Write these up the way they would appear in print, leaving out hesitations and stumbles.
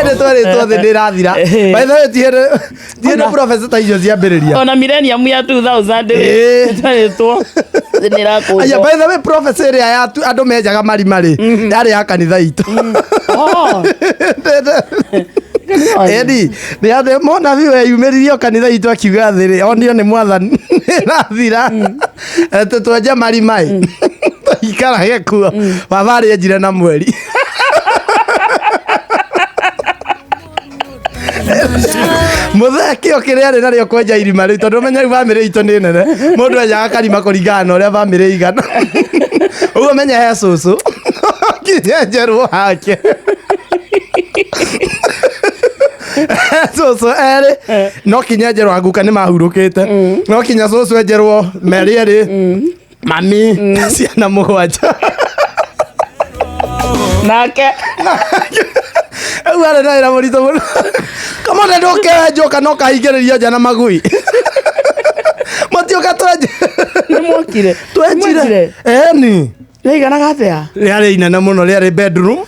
Nĩ twarĩtwo thĩ nĩrathira. By the way tiene professor ta icio ciambĩrĩria. Ona millennium ya 2000 twarĩtwo thĩ nĩrakũnjwo. Aya by the way professor ĩrĩa ya andũ menjaga marima-rĩ yarĩ ya kanitha itũ. Edi nĩ andũ mona biũ yumĩririo kanitha itũ akiuga thĩ-rĩ onio nĩ mwathani nĩrathira. Twenja marima-ĩ ikarage kuo baba arĩenjire na mweri. Mũthee kĩo kĩrĩa arĩ narĩo kwenja irima rĩu tondũ ũmenye bamĩrĩ itũ nĩ nene, mũndũ enjaga karima kũringana na ũrĩa bamĩrĩ igana. Ũguo menye he cũcũ kinyenjerwo hake cũcũ erĩ no kinyenjerwo aguka nĩ mahurũkĩte, no kinya cũcũ enjerwo merĩ erĩ mami ciana mũgwanja nake rĩu arĩ na wĩra mũritũ mũno. Kamone ndũkenjwo no kahingĩrĩrio nja na magui matiũka twenje. Nĩmwokire Twenjire eni rĩiganaga atĩa? rĩarĩ inene mũno, rĩarĩ bedroom.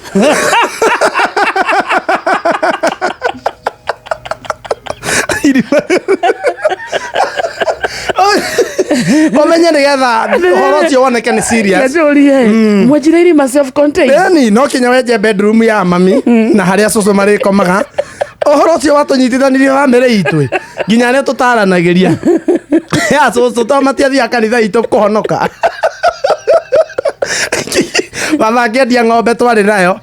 Omenye nĩgetha ũhoro ũcio woneke nĩ serious. Mwenjire irima self contained. Eni no kinya wenje bedroom ya mami na harĩa cũcũ marĩkomaga. Ũhoro ũcio watũnyitithanirie bamĩrĩ itũ nginya nĩ tũtaranagĩria ya cũcũ to matiathiaga kanitha itũ kũhonoka. Baba akĩendia ng'ombe twarĩ nayo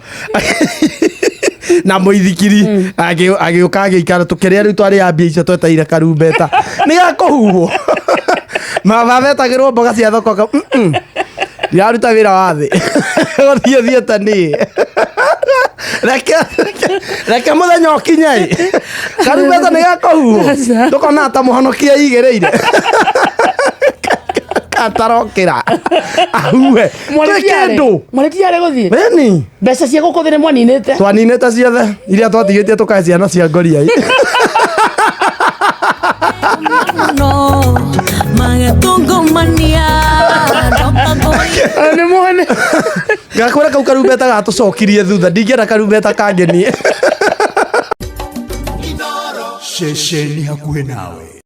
na mũithikiri agĩũka agĩikara tũkĩrĩa rĩu twarĩ mbia icio tweteire karumbeta nĩgakũhuhwo. Baba betagĩrwo mboga cia thoko ndiraruta wĩra wa thĩ thiĩte niĩ reke mũthenya ũkinye karumbeta nĩgakũhuhwo tũkona ta mũhonokia igĩrĩire atarokĩra ahuhe twĩkĩndũ mwarĩtiarĩ gũthiĩ eni mbeca cia gũkũthĩre mwaninĩte twaninĩte ciothe iria twatigĩtie tũkae ciana cia ngoriai. Gakwĩra kau karumbeta gatũcokirie thutha ndingĩenda karumbeta kangenie. Ceceni hakuhĩ nawe.